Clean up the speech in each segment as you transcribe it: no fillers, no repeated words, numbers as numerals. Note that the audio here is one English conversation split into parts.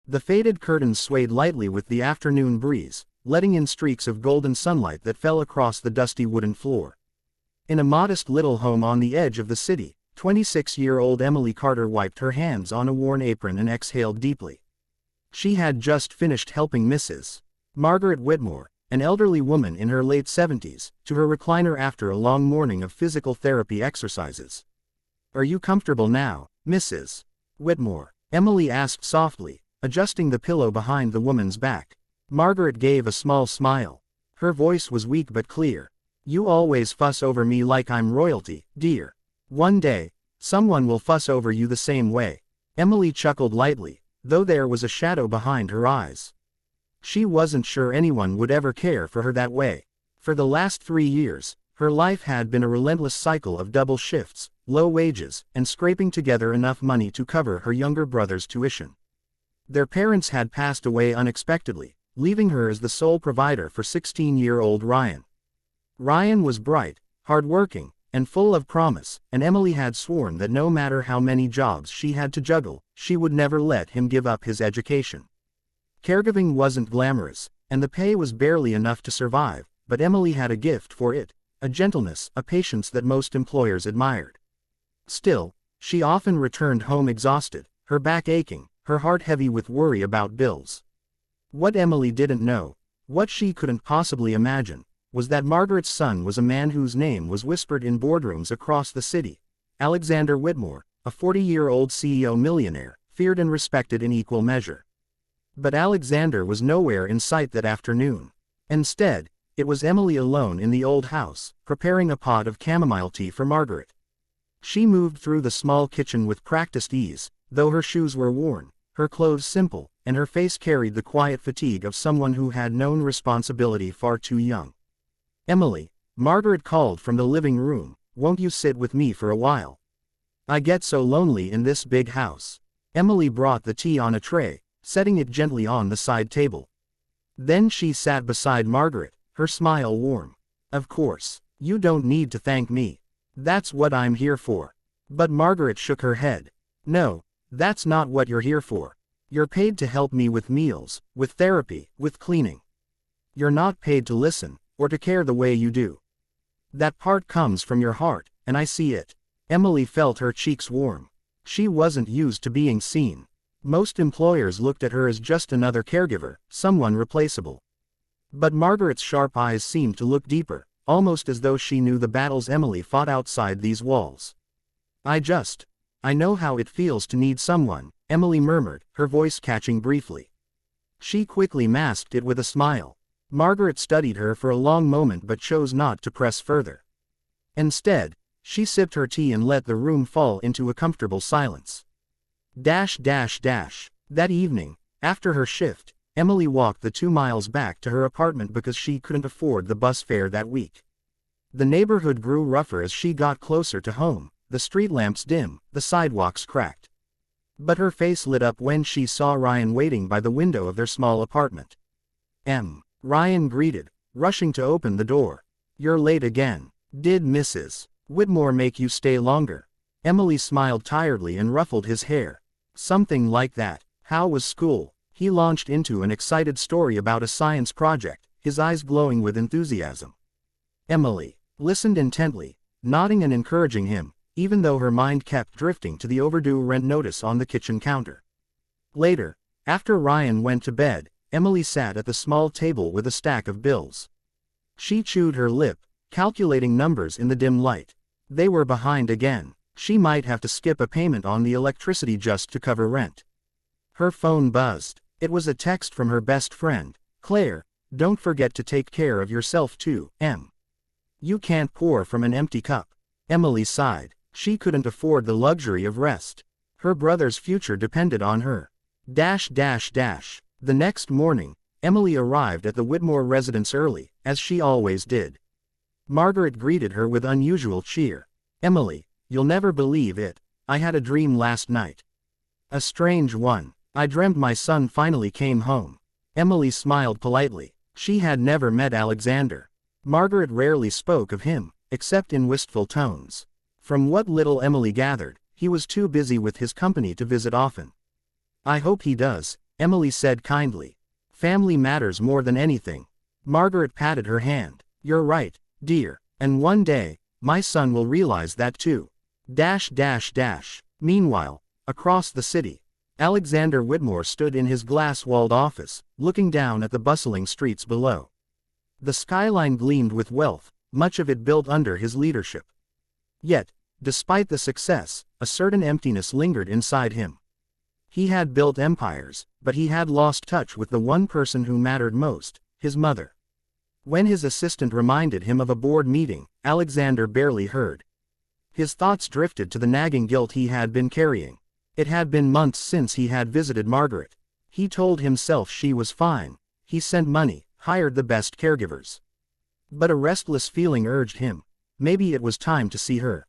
The faded curtains swayed lightly with the afternoon breeze, letting in streaks of golden sunlight that fell across the dusty wooden floor. In a modest little home on the edge of the city, 26-year-old Emily Carter wiped her hands on a worn apron and exhaled deeply. She had just finished helping Mrs. Margaret Whitmore, an elderly woman in her late 70s, to her recliner after a long morning of physical therapy exercises. "Are you comfortable now, Mrs. Whitmore?" Emily asked softly, adjusting the pillow behind the woman's back. Margaret gave a small smile. Her voice was weak but clear. "You always fuss over me like I'm royalty, dear. One day, someone will fuss over you the same way." Emily chuckled lightly, though there was a shadow behind her eyes. She wasn't sure anyone would ever care for her that way. For the last 3 years, her life had been a relentless cycle of double shifts, low wages, and scraping together enough money to cover her younger brother's tuition. Their parents had passed away unexpectedly, leaving her as the sole provider for 16-year-old Ryan. Ryan was bright, hardworking, and full of promise, and Emily had sworn that no matter how many jobs she had to juggle, she would never let him give up his education. Caregiving wasn't glamorous, and the pay was barely enough to survive, but Emily had a gift for it, a gentleness, a patience that most employers admired. Still, she often returned home exhausted, her back aching, her heart heavy with worry about bills. What Emily didn't know, what she couldn't possibly imagine, was that Margaret's son was a man whose name was whispered in boardrooms across the city: Alexander Whitmore, a 40-year-old CEO millionaire, feared and respected in equal measure. But Alexander was nowhere in sight that afternoon. Instead, it was Emily alone in the old house, preparing a pot of chamomile tea for Margaret. She moved through the small kitchen with practiced ease, though her shoes were worn, her clothes simple, and her face carried the quiet fatigue of someone who had known responsibility far too young. "Emily," Margaret called from the living room, "won't you sit with me for a while? I get so lonely in this big house." Emily brought the tea on a tray, setting it gently on the side table. Then she sat beside Margaret, her smile warm. "Of course, you don't need to thank me. That's what I'm here for." But Margaret shook her head. "No, that's not what you're here for. You're paid to help me with meals, with therapy, with cleaning. You're not paid to listen, or to care the way you do. That part comes from your heart, and I see it." Emily felt her cheeks warm. She wasn't used to being seen. Most employers looked at her as just another caregiver, someone replaceable. But Margaret's sharp eyes seemed to look deeper, almost as though she knew the battles Emily fought outside these walls. I know how it feels to need someone," Emily murmured, her voice catching briefly. She quickly masked it with a smile. Margaret studied her for a long moment but chose not to press further. Instead, she sipped her tea and let the room fall into a comfortable silence. That evening, after her shift, Emily walked the 2 miles back to her apartment because she couldn't afford the bus fare that week. The neighborhood grew rougher as she got closer to home, the street lamps dim, the sidewalks cracked. But her face lit up when she saw Ryan waiting by the window of their small apartment. Ryan greeted, rushing to open the door. "You're late again. Did Mrs. Whitmore make you stay longer?" Emily smiled tiredly and ruffled his hair. "Something like that. How was school?" He launched into an excited story about a science project, his eyes glowing with enthusiasm. Emily listened intently, nodding and encouraging him, even though her mind kept drifting to the overdue rent notice on the kitchen counter. Later, after Ryan went to bed, Emily sat at the small table with a stack of bills. She chewed her lip, calculating numbers in the dim light. They were behind again. She might have to skip a payment on the electricity just to cover rent. Her phone buzzed. It was a text from her best friend, Claire. "Don't forget to take care of yourself too, Em. You can't pour from an empty cup." Emily sighed. She couldn't afford the luxury of rest. Her brother's future depended on her. The next morning, Emily arrived at the Whitmore residence early, as she always did. Margaret greeted her with unusual cheer. "Emily, you'll never believe it. I had a dream last night. A strange one. I dreamt my son finally came home." Emily smiled politely. She had never met Alexander. Margaret rarely spoke of him, except in wistful tones. From what little Emily gathered, he was too busy with his company to visit often. "I hope he does," Emily said kindly. Family matters more than anything. Margaret patted her hand. You're right, dear, and one day, my son will realize that too. Meanwhile, across the city, Alexander Whitmore stood in his glass-walled office, looking down at the bustling streets below. The skyline gleamed with wealth, much of it built under his leadership. Yet, despite the success, a certain emptiness lingered inside him. He had built empires, but he had lost touch with the one person who mattered most, his mother. When his assistant reminded him of a board meeting, Alexander barely heard. His thoughts drifted to the nagging guilt he had been carrying. It had been months since he had visited Margaret. He told himself she was fine. He sent money, hired the best caregivers. But a restless feeling urged him. Maybe it was time to see her.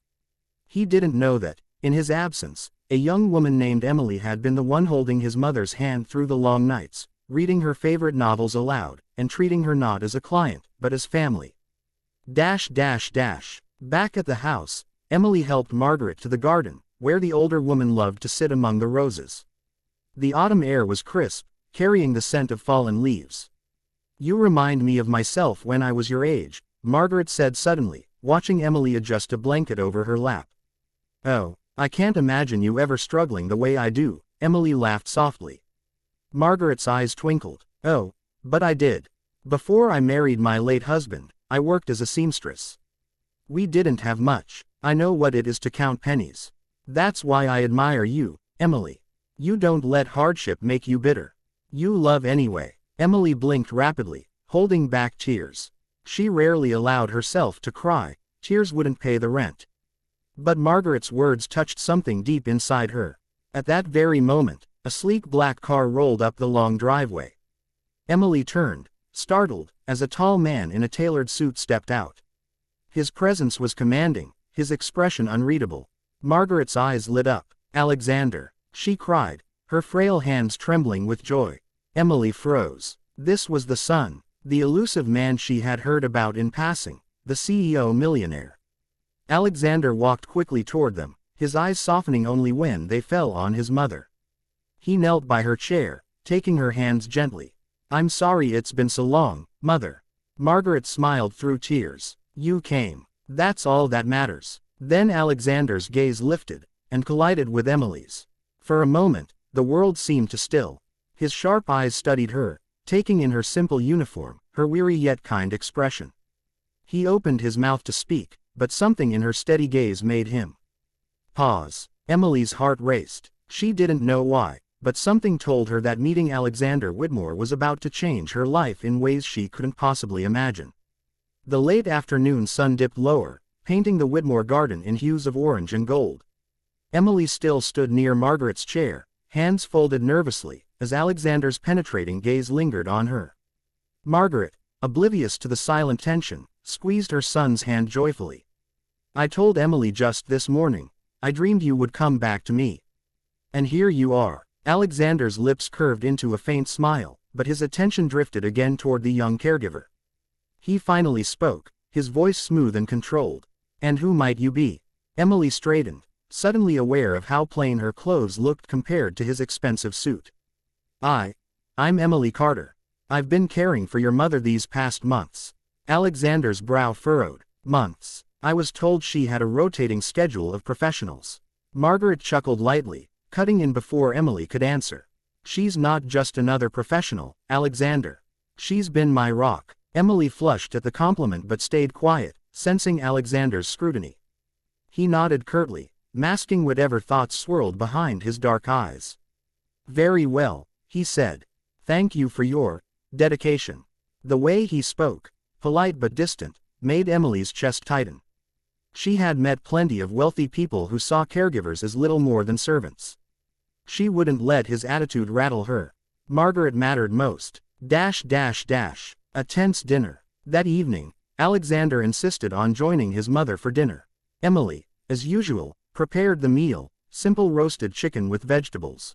He didn't know that, in his absence, a young woman named Emily had been the one holding his mother's hand through the long nights, reading her favorite novels aloud, and treating her not as a client, but as family. Back at the house, Emily helped Margaret to the garden, where the older woman loved to sit among the roses. The autumn air was crisp, carrying the scent of fallen leaves. You remind me of myself when I was your age, Margaret said suddenly, watching Emily adjust a blanket over her lap. Oh, I can't imagine you ever struggling the way I do, Emily laughed softly. Margaret's eyes twinkled. Oh, but I did. Before I married my late husband, I worked as a seamstress. We didn't have much. I know what it is to count pennies. That's why I admire you, Emily. You don't let hardship make you bitter. You love anyway. Emily blinked rapidly, holding back tears. She rarely allowed herself to cry. Tears wouldn't pay the rent. But Margaret's words touched something deep inside her. At that very moment, a sleek black car rolled up the long driveway. Emily turned, startled, as a tall man in a tailored suit stepped out. His presence was commanding, his expression unreadable. Margaret's eyes lit up. Alexander, she cried, her frail hands trembling with joy. Emily froze. This was the son, the elusive man she had heard about in passing, the CEO Millionaire. Alexander walked quickly toward them, his eyes softening only when they fell on his mother. He knelt by her chair, taking her hands gently. I'm sorry it's been so long, Mother. Margaret smiled through tears. You came. That's all that matters. Then Alexander's gaze lifted, and collided with Emily's. For a moment, the world seemed to still. His sharp eyes studied her, taking in her simple uniform, her weary yet kind expression. He opened his mouth to speak, but something in her steady gaze made him pause. Emily's heart raced. She didn't know why, but something told her that meeting Alexander Whitmore was about to change her life in ways she couldn't possibly imagine. The late afternoon sun dipped lower, painting the Whitmore garden in hues of orange and gold. Emily still stood near Margaret's chair, hands folded nervously, as Alexander's penetrating gaze lingered on her. Margaret, oblivious to the silent tension, squeezed her son's hand joyfully. I told Emily just this morning, I dreamed you would come back to me. And here you are. Alexander's lips curved into a faint smile, but his attention drifted again toward the young caregiver. He finally spoke, his voice smooth and controlled. And who might you be? Emily straightened, suddenly aware of how plain her clothes looked compared to his expensive suit. I'm Emily Carter. I've been caring for your mother these past months. Alexander's brow furrowed. Months. I was told she had a rotating schedule of professionals. Margaret chuckled lightly, cutting in before Emily could answer. She's not just another professional, Alexander. She's been my rock. Emily flushed at the compliment but stayed quiet, sensing Alexander's scrutiny. He nodded curtly, masking whatever thoughts swirled behind his dark eyes. Very well, he said. Thank you for your dedication. The way he spoke, polite but distant, made Emily's chest tighten. She had met plenty of wealthy people who saw caregivers as little more than servants. She wouldn't let his attitude rattle her. Margaret mattered most. A tense dinner. That evening, Alexander insisted on joining his mother for dinner. Emily, as usual, prepared the meal, simple roasted chicken with vegetables.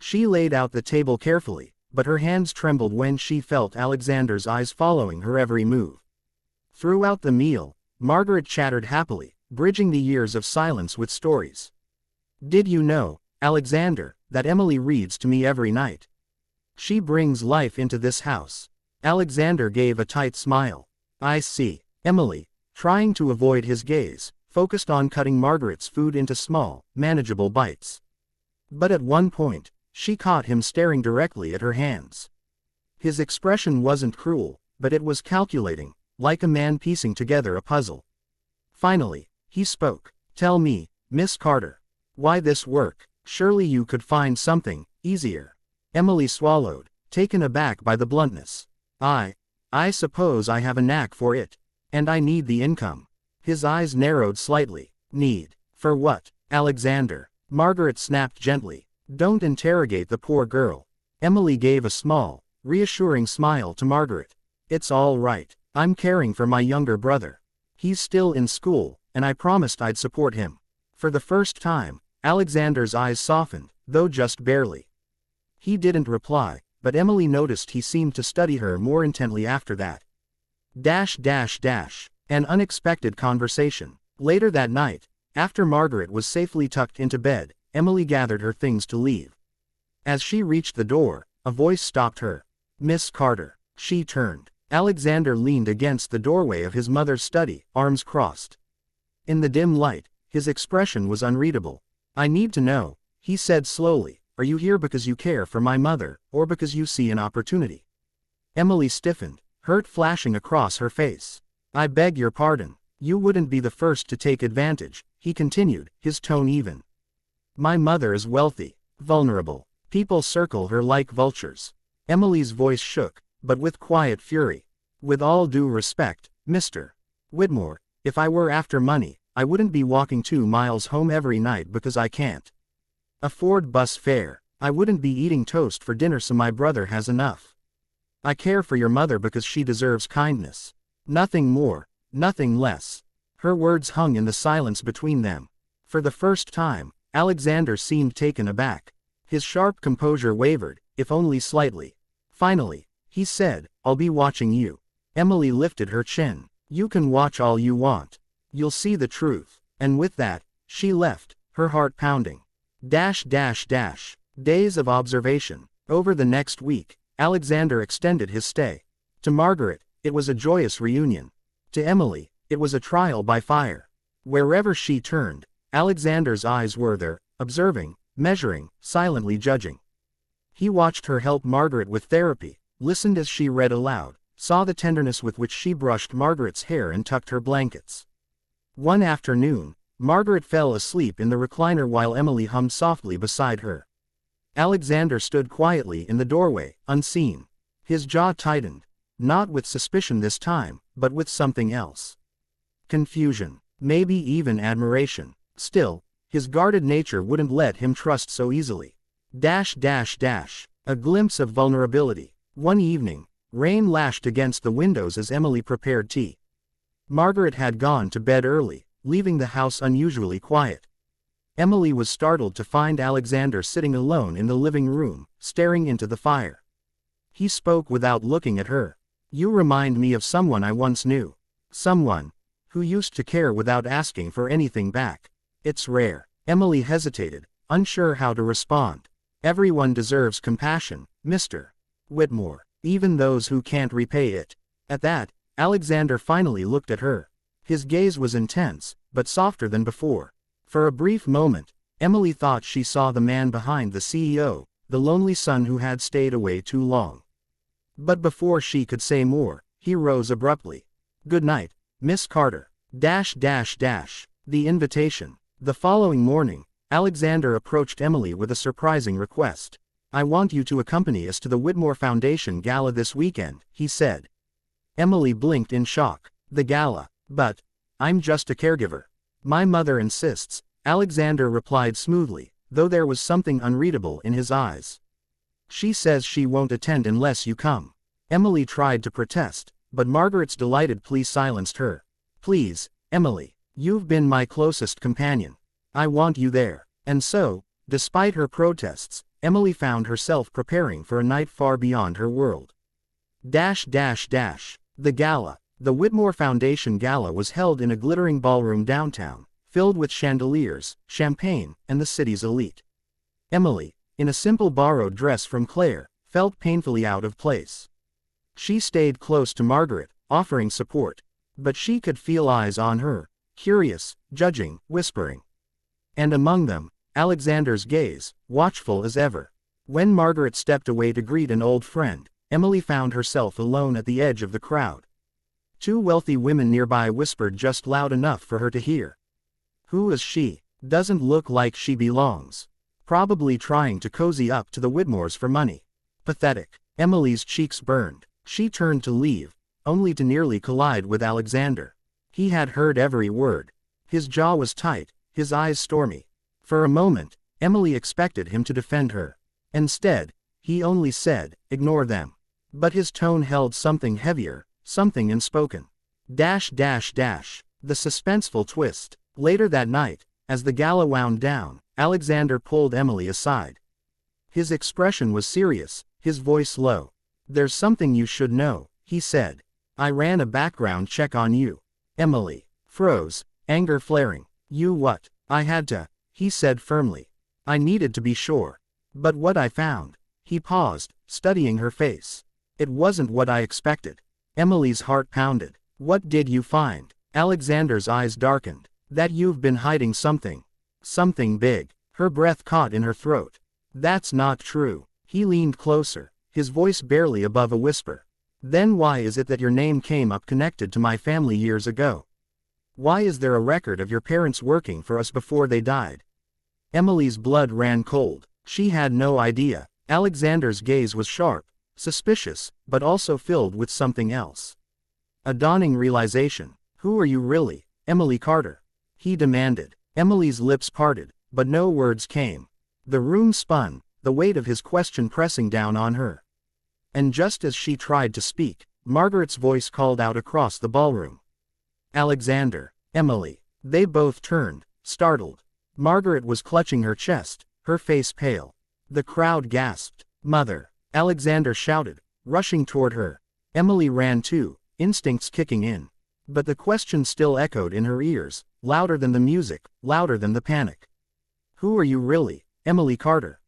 She laid out the table carefully, but her hands trembled when she felt Alexander's eyes following her every move. Throughout the meal, Margaret chattered happily, bridging the years of silence with stories. Did you know, Alexander, that Emily reads to me every night? She brings life into this house. Alexander gave a tight smile. I see. Emily, trying to avoid his gaze, focused on cutting Margaret's food into small, manageable bites. But at one point, she caught him staring directly at her hands. His expression wasn't cruel, but it was calculating, like a man piecing together a puzzle. Finally, he spoke. Tell me, Miss Carter. Why this work? Surely you could find something easier. Emily swallowed, taken aback by the bluntness. I suppose I have a knack for it. And I need the income. His eyes narrowed slightly. Need? For what, Alexander? Margaret snapped gently. Don't interrogate the poor girl. Emily gave a small, reassuring smile to Margaret. It's all right. I'm caring for my younger brother. He's still in school, and I promised I'd support him. For the first time, Alexander's eyes softened, though just barely. He didn't reply, but Emily noticed he seemed to study her more intently after that. An unexpected conversation. Later that night, after Margaret was safely tucked into bed, Emily gathered her things to leave. As she reached the door, a voice stopped her. Miss Carter. She turned. Alexander leaned against the doorway of his mother's study, arms crossed. In the dim light, his expression was unreadable. I need to know, he said slowly, are you here because you care for my mother, or because you see an opportunity? Emily stiffened, hurt flashing across her face. I beg your pardon. You wouldn't be the first to take advantage, he continued, his tone even. My mother is wealthy, vulnerable. People circle her like vultures. Emily's voice shook, but with quiet fury. With all due respect, Mr. Whitmore, if I were after money, I wouldn't be walking 2 miles home every night because I can't afford bus fare. I wouldn't be eating toast for dinner so my brother has enough. I care for your mother because she deserves kindness. Nothing more, nothing less. Her words hung in the silence between them. For the first time, Alexander seemed taken aback. His sharp composure wavered, if only slightly. Finally, he said, I'll be watching you. Emily lifted her chin. You can watch all you want. You'll see the truth. And with that, she left, her heart pounding. Days of observation. Over the next week, Alexander extended his stay. To Margaret, it was a joyous reunion. To Emily, it was a trial by fire. Wherever she turned, Alexander's eyes were there, observing, measuring, silently judging. He watched her help Margaret with therapy, listened as she read aloud, saw the tenderness with which she brushed Margaret's hair and tucked her blankets. One afternoon, Margaret fell asleep in the recliner while Emily hummed softly beside her. Alexander stood quietly in the doorway, unseen. His jaw tightened, not with suspicion this time, but with something else. Confusion, maybe even admiration. Still, his guarded nature wouldn't let him trust so easily. A glimpse of vulnerability. One evening, rain lashed against the windows as Emily prepared tea. Margaret had gone to bed early, leaving the house unusually quiet. Emily was startled to find Alexander sitting alone in the living room, staring into the fire. He spoke without looking at her. You remind me of someone I once knew. Someone who used to care without asking for anything back. It's rare. Emily hesitated, unsure how to respond. Everyone deserves compassion, Mr. Whitmore, even those who can't repay it. At that, Alexander finally looked at her. His gaze was intense, but softer than before. For a brief moment, Emily thought she saw the man behind the CEO, the lonely son who had stayed away too long. But before she could say more, he rose abruptly. Good night, Miss Carter. The invitation. The following morning, Alexander approached Emily with a surprising request. I want you to accompany us to the Whitmore Foundation Gala this weekend, he said. Emily blinked in shock. The gala? But I'm just a caregiver. My mother insists, Alexander replied smoothly, though there was something unreadable in his eyes. She says she won't attend unless you come. Emily tried to protest, but Margaret's delighted plea silenced her. Please, Emily, you've been my closest companion. I want you there. And so, despite her protests, Emily found herself preparing for a night far beyond her world. The gala. The Whitmore Foundation Gala was held in a glittering ballroom downtown, filled with chandeliers, champagne, and the city's elite. Emily, in a simple borrowed dress from Claire, felt painfully out of place. She stayed close to Margaret, offering support. But she could feel eyes on her, curious, judging, whispering. And among them, Alexander's gaze, watchful as ever. When Margaret stepped away to greet an old friend, Emily found herself alone at the edge of the crowd. Two wealthy women nearby whispered just loud enough for her to hear. Who is she? Doesn't look like she belongs. Probably trying to cozy up to the Widmores for money. Pathetic. Emily's cheeks burned. She turned to leave, only to nearly collide with Alexander. He had heard every word. His jaw was tight, his eyes stormy. For a moment, Emily expected him to defend her. Instead, he only said, "Ignore them." But his tone held something heavier, something unspoken. The suspenseful twist. Later that night, as the gala wound down, Alexander pulled Emily aside. His expression was serious, his voice low. "There's something you should know," he said. "I ran a background check on you." Emily froze, anger flaring. "You what?" "I had to," he said firmly. "I needed to be sure. But what I found." He paused, studying her face. "It wasn't what I expected." Emily's heart pounded. "What did you find?" Alexander's eyes darkened. "That you've been hiding something. Something big." Her breath caught in her throat. "That's not true." He leaned closer, his voice barely above a whisper. "Then why is it that your name came up connected to my family years ago? Why is there a record of your parents working for us before they died?" Emily's blood ran cold. She had no idea. Alexander's gaze was sharp, suspicious, but also filled with something else. A dawning realization. "Who are you really, Emily Carter?" he demanded. Emily's lips parted, but no words came. The room spun, the weight of his question pressing down on her. And just as she tried to speak, Margaret's voice called out across the ballroom. "Alexander, Emily." They both turned, startled. Margaret was clutching her chest, her face pale. The crowd gasped. "Mother!" Alexander shouted, rushing toward her. Emily ran too, instincts kicking in. But the question still echoed in her ears, louder than the music, louder than the panic. "Who are you really, Emily Carter?"